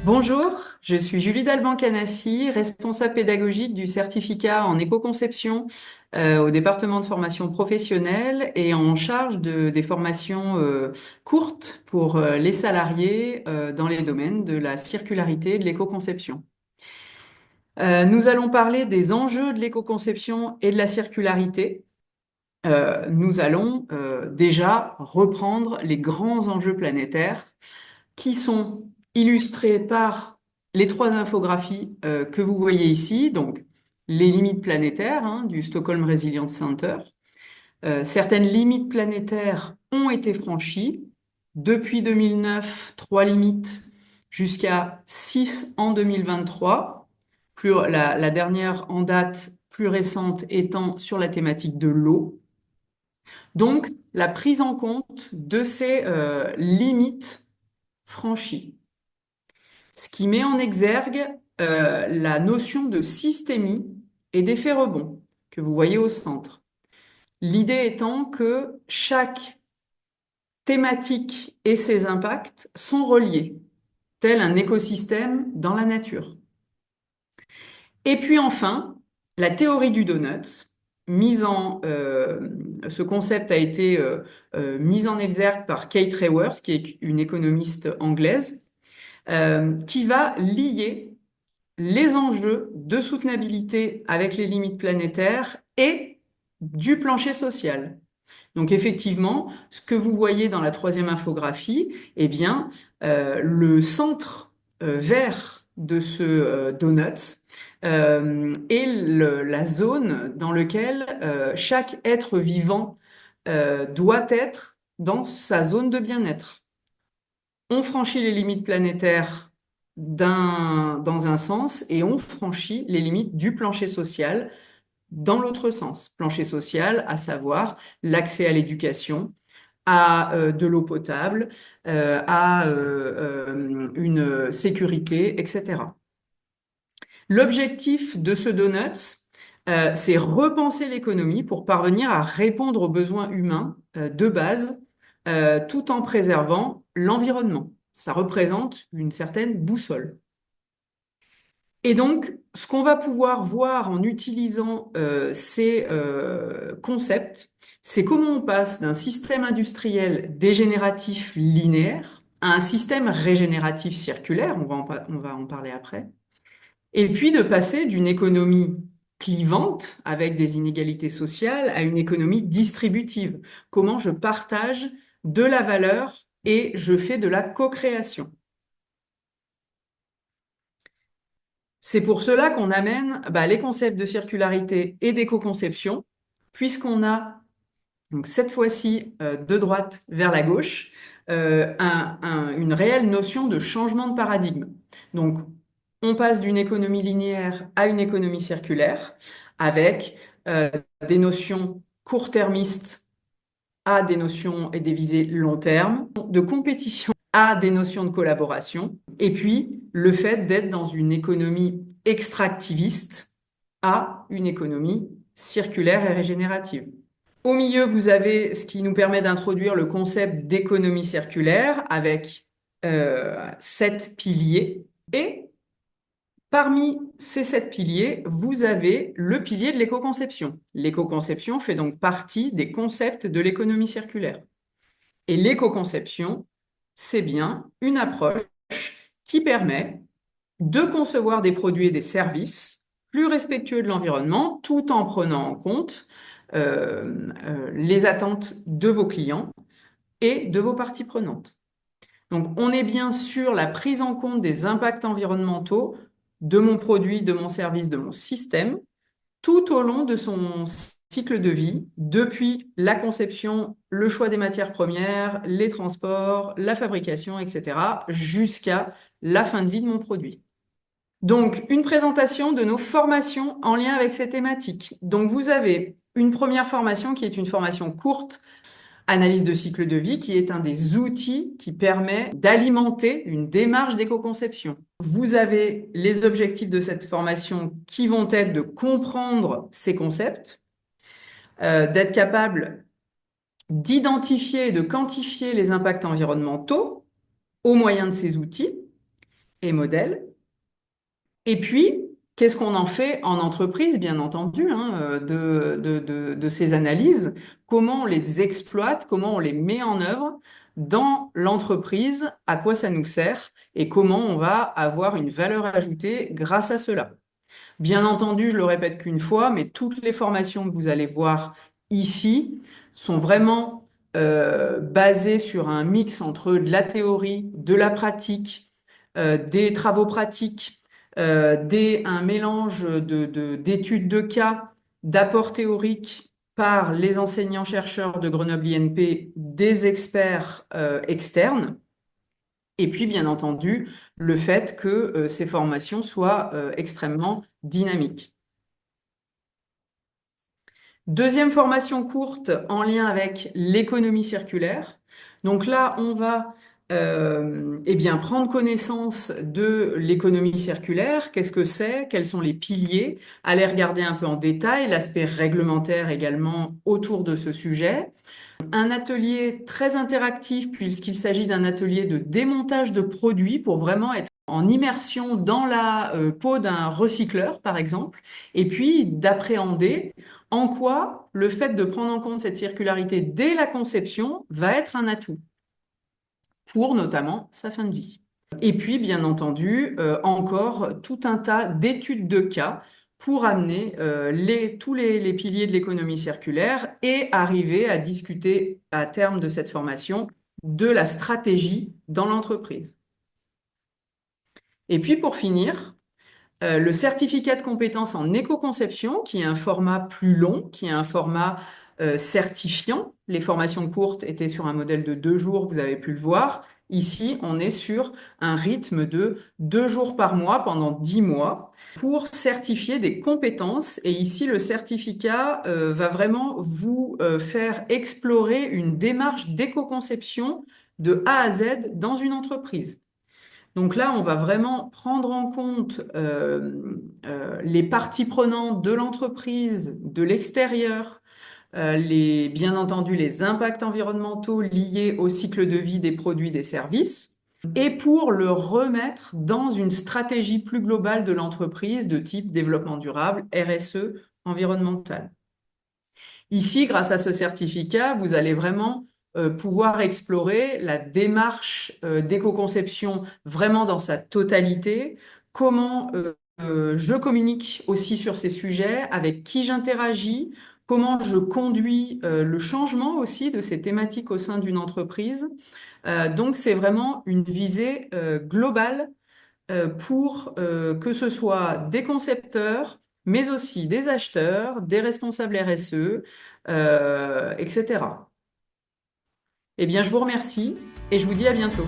Bonjour, je suis Julie Dalban-Canassi, responsable pédagogique du certificat en éco-conception au département de formation professionnelle et en charge des formations courtes pour les salariés dans les domaines de la circularité et de l'éco-conception. Nous allons parler des enjeux de l'éco-conception et de la circularité. Nous allons déjà reprendre les grands enjeux planétaires qui sont illustrés par les trois infographies que vous voyez ici, donc les limites planétaires du Stockholm Resilience Center. Certaines limites planétaires ont été franchies. Depuis 2009, trois limites jusqu'à 6 en 2023. La dernière en date plus récente étant sur la thématique de l'eau. Donc, la prise en compte de ces limites franchies. Ce qui met en exergue la notion de systémie et d'effet rebond que vous voyez au centre. L'idée étant que chaque thématique et ses impacts sont reliés, tel un écosystème dans la nature. Et puis enfin, la théorie du donut, ce concept a été mis en exergue par Kate Raworth, qui est une économiste anglaise, qui va lier les enjeux de soutenabilité avec les limites planétaires et du plancher social. Donc effectivement, ce que vous voyez dans la troisième infographie, eh bien, le centre vert de ce donut est la zone dans laquelle chaque être vivant doit être dans sa zone de bien-être. On franchit les limites planétaires dans un sens et on franchit les limites du plancher social dans l'autre sens. Plancher social, à savoir l'accès à l'éducation, à de l'eau potable, à une sécurité, etc. L'objectif de ce donut, c'est repenser l'économie pour parvenir à répondre aux besoins humains de base, tout en préservant l'environnement. Ça représente une certaine boussole. Et donc, ce qu'on va pouvoir voir en utilisant ces concepts, c'est comment on passe d'un système industriel dégénératif linéaire à un système régénératif circulaire, on va en parler après, et puis de passer d'une économie clivante avec des inégalités sociales à une économie distributive. Comment je partage de la valeur et je fais de la co-création. C'est pour cela qu'on amène les concepts de circularité et d'éco-conception, puisqu'on a, donc cette fois-ci de droite vers la gauche, une réelle notion de changement de paradigme. Donc, on passe d'une économie linéaire à une économie circulaire, avec des notions court-termistes à des notions et des visées long terme, de compétition à des notions de collaboration, et puis le fait d'être dans une économie extractiviste à une économie circulaire et régénérative. Au milieu, vous avez ce qui nous permet d'introduire le concept d'économie circulaire avec 7 piliers. Et parmi ces 7 piliers, vous avez le pilier de l'éco-conception. L'éco-conception fait donc partie des concepts de l'économie circulaire. Et l'éco-conception, c'est bien une approche qui permet de concevoir des produits et des services plus respectueux de l'environnement tout en prenant en compte les attentes de vos clients et de vos parties prenantes. Donc, on est bien sur la prise en compte des impacts environnementaux de mon produit, de mon service, de mon système, tout au long de son cycle de vie, depuis la conception, le choix des matières premières, les transports, la fabrication, etc., jusqu'à la fin de vie de mon produit. Donc, une présentation de nos formations en lien avec ces thématiques. Donc, vous avez une première formation qui est une formation courte, analyse de cycle de vie, qui est un des outils qui permet d'alimenter une démarche d'éco-conception. Vous avez les objectifs de cette formation qui vont être de comprendre ces concepts, d'être capable d'identifier et de quantifier les impacts environnementaux au moyen de ces outils, et modèles. Et puis, qu'est-ce qu'on en fait en entreprise, bien entendu, hein, de ces analyses? Comment on les exploite, comment on les met en œuvre dans l'entreprise, à quoi ça nous sert et comment on va avoir une valeur ajoutée grâce à cela. Bien entendu, je le répète qu'une fois, mais toutes les formations que vous allez voir ici sont vraiment basées sur un mix entre de la théorie, de la pratique, des travaux pratiques, un mélange d'études de cas, d'apports théoriques par les enseignants-chercheurs de Grenoble INP, des experts externes. Et puis, bien entendu, le fait que ces formations soient extrêmement dynamiques. Deuxième formation courte en lien avec l'économie circulaire. Donc là, on va eh bien, prendre connaissance de l'économie circulaire. Qu'est-ce que c'est? Quels sont les piliers? Aller regarder un peu en détail l'aspect réglementaire également autour de ce sujet. Un atelier très interactif puisqu'il s'agit d'un atelier de démontage de produits pour vraiment être en immersion dans la peau d'un recycleur, par exemple, et puis d'appréhender en quoi le fait de prendre en compte cette circularité dès la conception va être un atout pour notamment sa fin de vie. Et puis, bien entendu, encore tout un tas d'études de cas pour amener tous les piliers de l'économie circulaire et arriver à discuter à terme de cette formation de la stratégie dans l'entreprise. Et puis, pour finir, le certificat de compétence en éco-conception, qui est un format plus long, qui est un format certifiant. Les formations courtes étaient sur un modèle de 2 jours, vous avez pu le voir. Ici, on est sur un rythme de 2 jours par mois pendant 10 mois pour certifier des compétences. Et ici, le certificat va vraiment vous faire explorer une démarche d'éco-conception de A à Z dans une entreprise. Donc là, on va vraiment prendre en compte les parties prenantes de l'entreprise, de l'extérieur, bien entendu les impacts environnementaux liés au cycle de vie des produits, des services, et pour le remettre dans une stratégie plus globale de l'entreprise de type développement durable, RSE, environnemental. Ici, grâce à ce certificat, vous allez vraiment pouvoir explorer la démarche d'éco-conception vraiment dans sa totalité, comment je communique aussi sur ces sujets, avec qui j'interagis, comment je conduis le changement aussi de ces thématiques au sein d'une entreprise. Donc, c'est vraiment une visée globale pour que ce soit des concepteurs, mais aussi des acheteurs, des responsables RSE, etc. Eh bien, je vous remercie et je vous dis à bientôt.